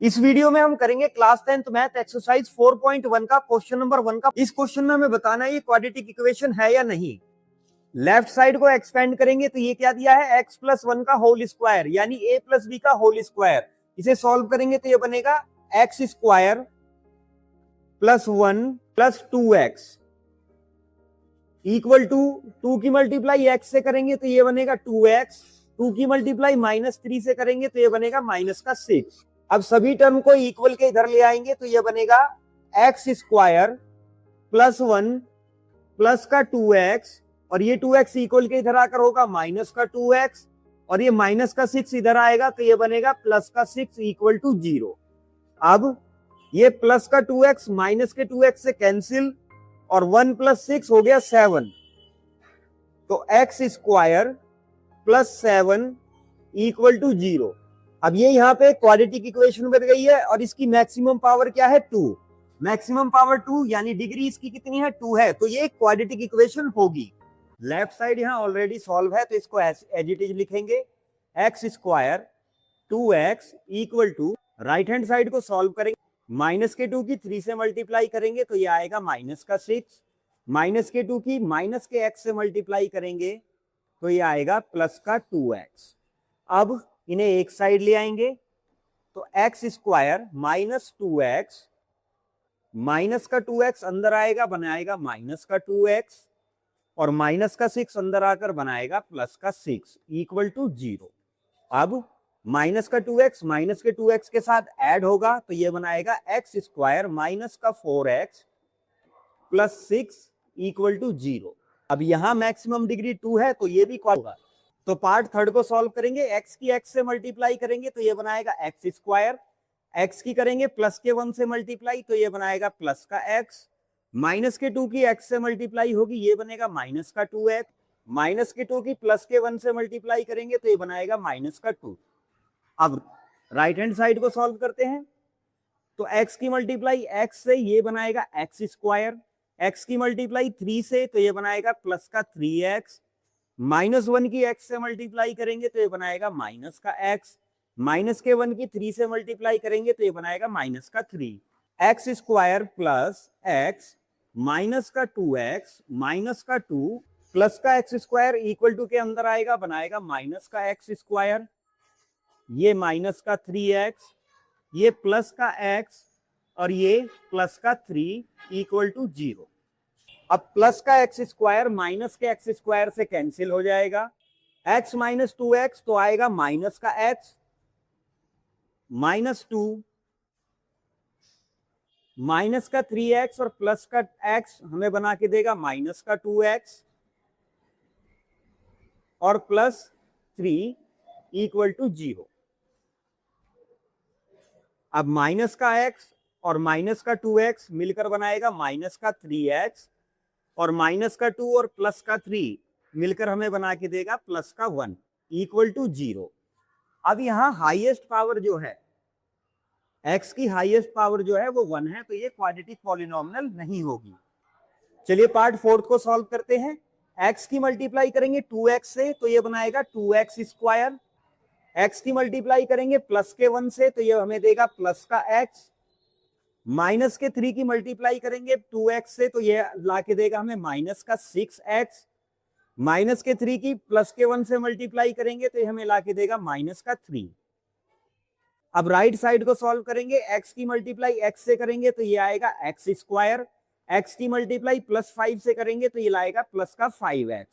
इस वीडियो में हम करेंगे क्लास 10th मैथ एक्सरसाइज 4.1 का क्वेश्चन नंबर 1 का। इस क्वेश्चन में हमें बताना है ये क्वाड्रेटिक इक्वेशन है या नहीं। लेफ्ट साइड को एक्सपेंड करेंगे तो ये क्या दिया है, x प्लस 1 का होल स्क्वायर यानी a प्लस बी का होल स्क्वायर। इसे सॉल्व करेंगे तो ये बनेगा x square plus 1 plus 2x equal to 2 की मल्टीप्लाई x से करेंगे तो ये बनेगा 2x, 2 की मल्टीप्लाई -3 से करेंगे तो ये बनेगा -6। अब सभी टर्म को इक्वल के इधर ले आएंगे तो ये बनेगा एक्स स्क्वायर प्लस 1 प्लस का 2x और ये 2x इक्वल के इधर आकर होगा माइनस का 2x और ये माइनस का 6 इधर आएगा तो ये बनेगा प्लस का 6 इक्वल टू 0। अब ये प्लस का 2x माइनस के 2x से कैंसिल और 1 प्लस 6 हो गया 7, तो x square plus 7 equal to 0। अब ये यहाँ पे क्वाड्रेटिक इक्वेशन बन गई है और इसकी मैक्सिमम पावर क्या है, 2। मैक्सिमम पावर 2 यानी डिग्री इसकी कितनी है, 2 है, तो ये क्वाड्रेटिक इक्वेशन होगी। लेफ्ट साइड यहाँ ऑलरेडी सॉल्व है तो इसको एज इट इज लिखेंगे, x square 2x equal to, right hand side को सॉल्व करेंगे, माइनस के 2 की 3 से मल्टीप्लाई करेंगे तो ये आएगा माइनस का 6, माइनस के 2 की माइनस के x से मल्टीप्लाई करेंगे तो ये आएगा प्लस का 2x। अब इन्हें एक साइड ले आएंगे तो x square minus 2x, minus का 2x अंदर आएगा बनाएगा माइनस का 2x और माइनस का 6 अंदर आकर बनाएगा प्लस का 6 इक्वल टू 0। अब माइनस का 2x माइनस के 2x के साथ ऐड होगा तो ये बनाएगा एक्स स्क्वायर माइनस का 4x प्लस 6 इक्वल टू 0। अब यहां मैक्सिमम डिग्री 2 है तो ये भी होगा, तो पार्ट थर्ड को सॉल्व करेंगे, x की x से मल्टीप्लाई करेंगे तो ये बनाएगा एक्स स्क्वायर, x की करेंगे प्लस के 1 से मल्टीप्लाई तो ये बनाएगा प्लस का x, माइनस के 2 की x से मल्टीप्लाई होगी ये बनेगा माइनस का 2x, माइनस के 2 की प्लस के 1 से मल्टीप्लाई करेंगे तो ये बनाएगा माइनस का 2। अब राइट हैंड साइड को सॉल्व करते हैं तो x की मल्टीप्लाई x से ये बनाएगा एक्स स्क्वायर, x की मल्टीप्लाई 3 से तो ये बनाएगा प्लस का 3x, -1 की x से मल्टीप्लाई करेंगे तो ये बनाएगा माइनस का x, माइनस के 1 की 3 से मल्टीप्लाई करेंगे तो ये बनाएगा माइनस का 3, x square plus x minus का 2x माइनस का 2 प्लस का एक्स स्क्वायर इक्वल टू के अंदर आएगा बनाएगा माइनस का एक्स स्क्वायर, ये माइनस का 3x, ये प्लस का x और ये प्लस का 3 इक्वल टू 0। अब प्लस का एक्स स्क्वायर माइनस के एक्स स्क्वायर से कैंसिल हो जाएगा, x माइनस 2x तो आएगा माइनस का x माइनस 2 माइनस का 3x और प्लस का x हमें बना के देगा माइनस का 2x और प्लस 3 इक्वल टू 0। अब माइनस का x और माइनस का 2x मिलकर बनाएगा माइनस का 3x और माइनस का 2 और प्लस का 3 मिलकर हमें बना के देगा प्लस का 1 इक्वल टू 0। अब यहां हाईएस्ट पावर जो है, x की हाईएस्ट पावर जो है वो 1 है तो ये क्वाड्रेटिक पॉलिनोमियल नहीं होगी। चलिए पार्ट फोर्थ को सॉल्व करते हैं, x की मल्टीप्लाई करेंगे 2x से तो ये बनाएगा 2x स्क्वायर, x की मल्टीप्लाई करेंगे प्लस के 1 से तो ये हमें देगा प्लस का x, माइनस के 3 की मल्टीप्लाई करेंगे 2x से तो ये लाके देगा हमें माइनस का 6x, माइनस के 3 की प्लस के 1 से मल्टीप्लाई करेंगे तो ये हमें लाके देगा माइनस का 3। अब राइट साइड को सॉल्व करेंगे, x की मल्टीप्लाई x से करेंगे तो ये आएगा एक्स स्क्वायर, x की मल्टीप्लाई प्लस 5 से करेंगे तो ये लाएगा प्लस का 5x।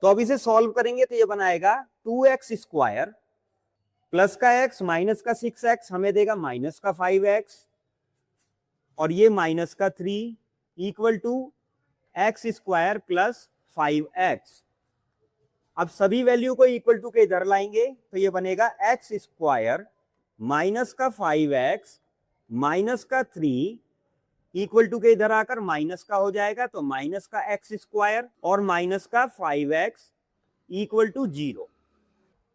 तो अब इसे सॉल्व करेंगे तो ये बनाएगा 2x स्क्वायर प्लस का x माइनस का 6x हमें देगा माइनस का 5x और ये माइनस का 3 equal to x square plus 5x। अब सभी वैल्यू को इक्वल टू के इधर लाएंगे तो ये बनेगा एक्स स्क्वायर माइनस का 5x माइनस का 3 इक्वल टू के इधर आकर माइनस का हो जाएगा तो माइनस का एक्स स्क्वायर और माइनस का 5x equal to 0।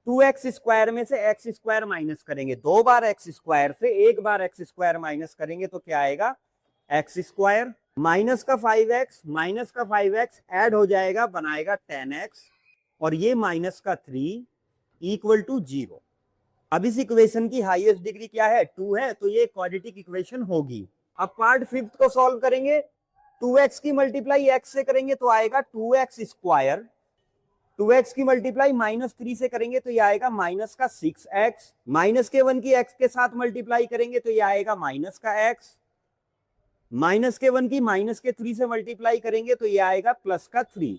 2x square में से एक्स स्क्वायर माइनस करेंगे, 2 बार एक्स स्क्वायर से 1 बार एक्स स्क्वायर माइनस करेंगे तो क्या आएगा एक्स स्क्वायर, माइनस का 5x माइनस का 5x ऐड हो जाएगा बनाएगा 10x और ये माइनस का 3 इक्वल टू 0। अब इस इक्वेशन की हाईएस्ट डिग्री क्या है, 2 है, तो ये क्वाड्रेटिक इक्वेशन होगी। अब पार्ट फिफ्थ को सॉल्व करेंगे। 2x की मल्टीप्लाई x से करेंगे तो आएगा 2x स्क्वायर, 2x की मल्टीप्लाई -3 से करेंगे तो ये आएगा माइनस का 6x, माइनस के 1 की x के साथ मल्टीप्लाई करेंगे तो ये आएगा माइनस का x, माइनस के 1 की माइनस के 3 से मल्टीप्लाई करेंगे तो ये आएगा प्लस का 3।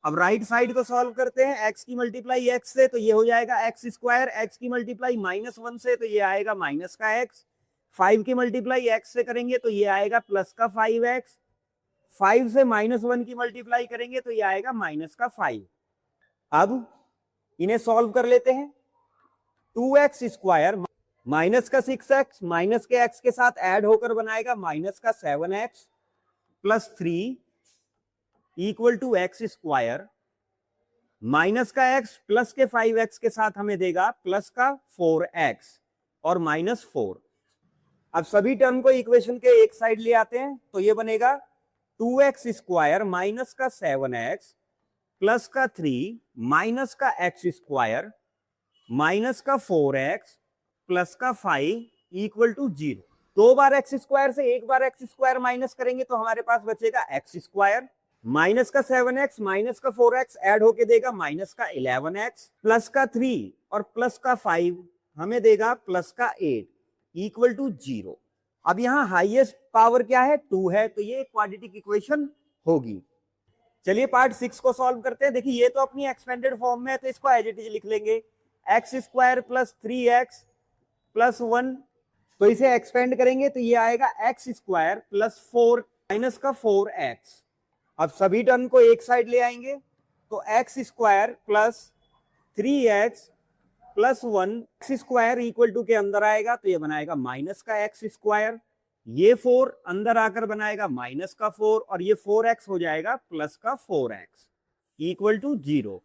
अब राइट साइड को सॉल्व करते हैं। x की मल्टीप्लाई x से तो ये हो जाएगा x स्क्वायर, x की मल्टीप्लाई -1 से तो ये आएगा माइनस का x, 5 की मल्टीप्लाई x से करेंगे तो ये आएगा प्लस का 5x, 5 से -1 की मल्टीप्लाई करेंगे तो ये आएगा माइनस का 5। अब इन्हें सॉल्व कर लेते हैं। 2x स्क्वायर माइनस का 6x माइनस के x के साथ ऐड होकर बनाएगा माइनस का 7x plus 3 equal to x square, minus का x प्लस के 5x के साथ हमें देगा प्लस का 4x और -4। अब सभी टर्म को इक्वेशन के एक साइड ले आते हैं तो ये बनेगा 2x स्क्वायर माइनस का 7x प्लस का 3 माइनस का x स्क्वायर माइनस का 4x प्लस का 5 इक्वल टू 0। 2 बार x स्क्वायर से 1 बार x स्क्वायर माइनस करेंगे तो हमारे पास बचेगा x स्क्वायर, माइनस का 7x माइनस का 4x ऐड होके देगा माइनस का 11x प्लस का 3 और प्लस का 5 हमें देगा प्लस का 8 इक्वल टू 0। अब यहाँ हाईएस्ट पावर क्या है, 2 है, तो ये क्वाड्रेटिक इक्वेशन होगी। चलिए पार्ट 6 को सॉल्व करते हैं। देखिए ये तो अपनी एक्सपेंडेड फॉर्म में है तो इसको एज इट इज लिख लेंगे, x square plus 3x plus 1, तो इसे एक्सपेंड करेंगे तो ये आएगा x स्क्वायर प्लस 4 माइनस का 4x। अब सभी टर्म को एक साइड ले आएंगे तो x square plus 3x plus 1 x square equal to के अंदर आएगा तो ये बनाएगा माइनस का x स्क्वायर, ये 4 अंदर आकर बनाएगा माइनस का 4 और ये 4x हो जाएगा प्लस का 4x इक्वल टू 0।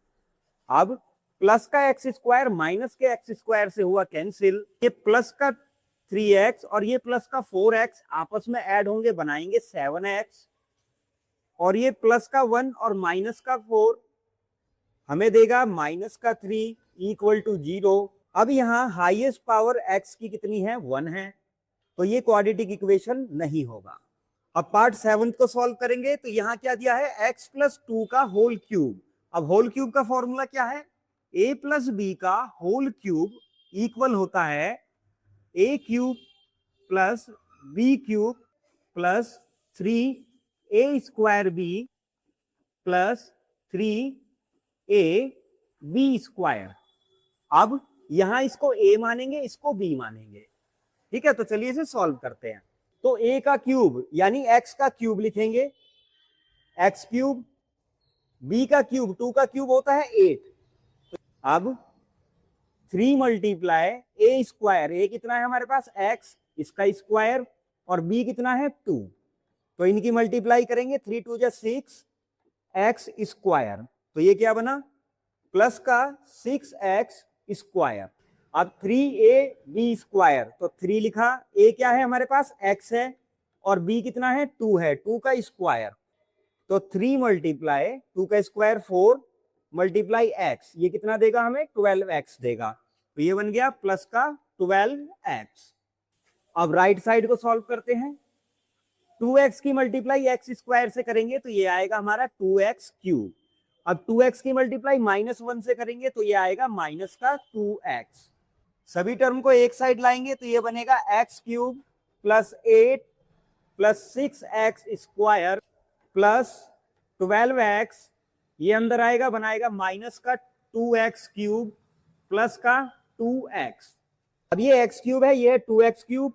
अब प्लस का x स्क्वायर माइनस के x स्क्वायर से हुआ कैंसिल, ये प्लस का 3x और ये प्लस का 4x आपस में ऐड होंगे बनाएंगे 7x और ये प्लस का 1 और माइनस का 4 हमें देगा माइनस का 3 इक्वल टू 0। अब यहाँ हाईएस्ट पावर x की कितनी है, 1 है, तो ये क्वाड्रेटिक इक्वेशन नहीं होगा। अब पार्ट 7 को सॉल्व करेंगे तो यहाँ क्या दिया है, x प्लस 2 का होल क्यूब। अब होल क्यूब का फॉर्मूला क्या है, a प्लस बी का होल क्यूब इक्वल होता है a cube plus b cube plus 3a square b plus 3a b square. अब यहां इसको a मानेंगे, इसको b मानेंगे, ठीक है। तो चलिए इसे सॉल्व करते हैं। तो a का क्यूब यानी x का क्यूब लिखेंगे, x क्यूब, b का क्यूब 2 का क्यूब होता है 8। अब 3 मल्टीप्लाई a स्क्वायर, a कितना है हमारे पास x, इसका स्क्वायर, और b कितना है 2, तो इनकी मल्टीप्लाई करेंगे 3 2 जा 6 x स्क्वायर, तो ये क्या बना प्लस का 6x स्क्वायर। अब 3ab स्क्वायर, तो 3 लिखा, a क्या है हमारे पास x है और b कितना है 2 है, 2 का स्क्वायर, तो 3 मल्टीप्लाई 2 का स्क्वायर 4 मल्टीप्लाई x, ये कितना देगा हमें 12x देगा, तो ये बन गया प्लस का 12x। अब राइट साइड को सॉल्व करते हैं। 2x की मल्टीप्लाई x स्क्वायर से करेंगे तो ये आएगा हमारा 2x क्यूब। अब 2x की मल्टीप्लाई -1 से करेंगे तो ये आएगा माइनस का 2x। सभी टर्म को एक साइड लाएंगे तो ये बनेगा x cube plus 8 plus 6x square plus 12x, ये अंदर आएगा बनाएगा माइनस का 2x क्यूब प्लस का 2x। अब ये x क्यूब है, ये 2x क्यूब,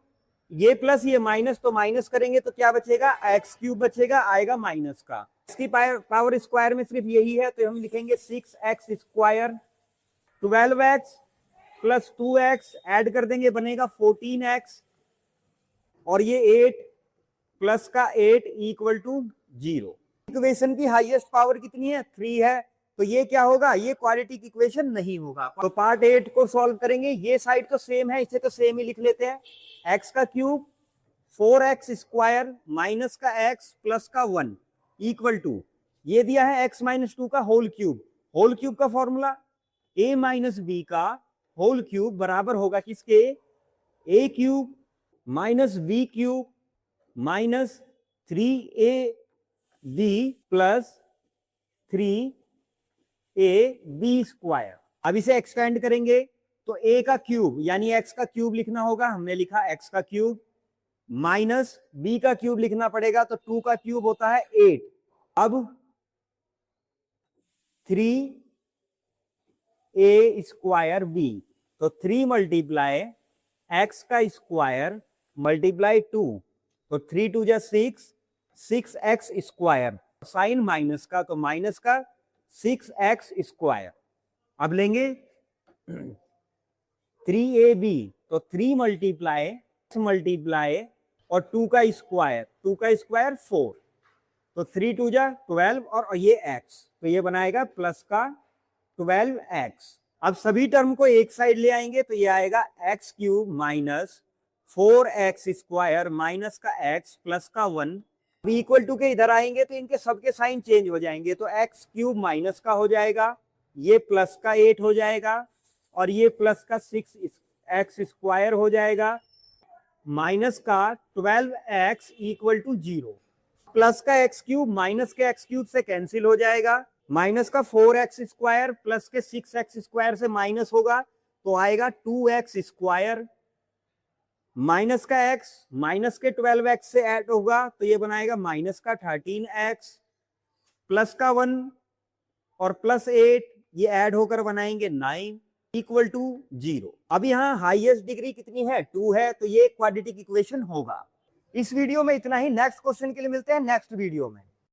ये प्लस ये माइनस, तो माइनस करेंगे तो क्या बचेगा, x क्यूब बचेगा, आएगा माइनस का। इसकी पावर स्क्वायर में सिर्फ यही है तो हम लिखेंगे 6x square, 12x plus 2x add कर देंगे बनेगा 14x, और ये 8 प्लस का 8 इक्वल टू 0। इक्वेशन की हाईएस्ट पावर कितनी है, 3 है, तो ये क्या होगा, ये क्वाड्रेटिक इक्वेशन नहीं होगा। तो पार्ट 8 को सॉल्व करेंगे। ये साइड तो सेम है, इसे तो सेम ही लिख लेते हैं, x का क्यूब 4x स्क्वायर माइनस का x प्लस का 1 इक्वल टू, ये दिया है x माइनस 2 का होल क्यूब। होल क्यूब का फॉर्मूला a माइनस बी का होल क्यूब बराबर होगा किसके, a cube minus b cube minus 3ab plus 3ab square. अब इसे एक्सपेंड करेंगे तो a का क्यूब यानी x का क्यूब लिखना होगा, हमने लिखा x का क्यूब, माइनस b का क्यूब लिखना पड़ेगा तो 2 का क्यूब होता है 8। अब 3a स्क्वायर b, तो 3 मल्टीप्लाई x का स्क्वायर मल्टीप्लाई 2, तो 3 2 जा 6x स्क्वायर, साइन माइनस का तो माइनस का 6x स्क्वायर। अब लेंगे 3ab, तो 3 मल्टीप्लाई और 2 का स्क्वायर 4, तो 3 2 जा 12 और ये x, तो ये बनाएगा प्लस का 12x। अब सभी टर्म को एक साइड ले आएंगे तो ये आएगा x cube minus 4x square minus का x प्लस का 1। इक्वल टू के इधर आएंगे तो इनके सबके साइन चेंज हो जाएंगे, तो x क्यूब माइनस का हो जाएगा, ये प्लस का 8 हो जाएगा और ये प्लस का 6x स्क्वायर हो जाएगा, माइनस का 12x इक्वल टू 0। प्लस का x क्यूब माइनस के x क्यूब से कैंसिल हो जाएगा, माइनस का 4x स्क्वायर प्लस के 6x स्क्वायर से माइनस होगा तो आएगा 2x स्क्वायर, माइनस का x माइनस के 12x से ऐड होगा तो ये बनाएगा माइनस का 13x, प्लस का 1 और प्लस 8 ये ऐड होकर बनाएंगे 9 इक्वल टू 0। अब यहाँ हाईएस्ट डिग्री कितनी है, 2 है, तो ये क्वाड्रेटिक इक्वेशन होगा। इस वीडियो में इतना ही, नेक्स्ट क्वेश्चन के लिए मिलते हैं नेक्स्ट वीडियो में।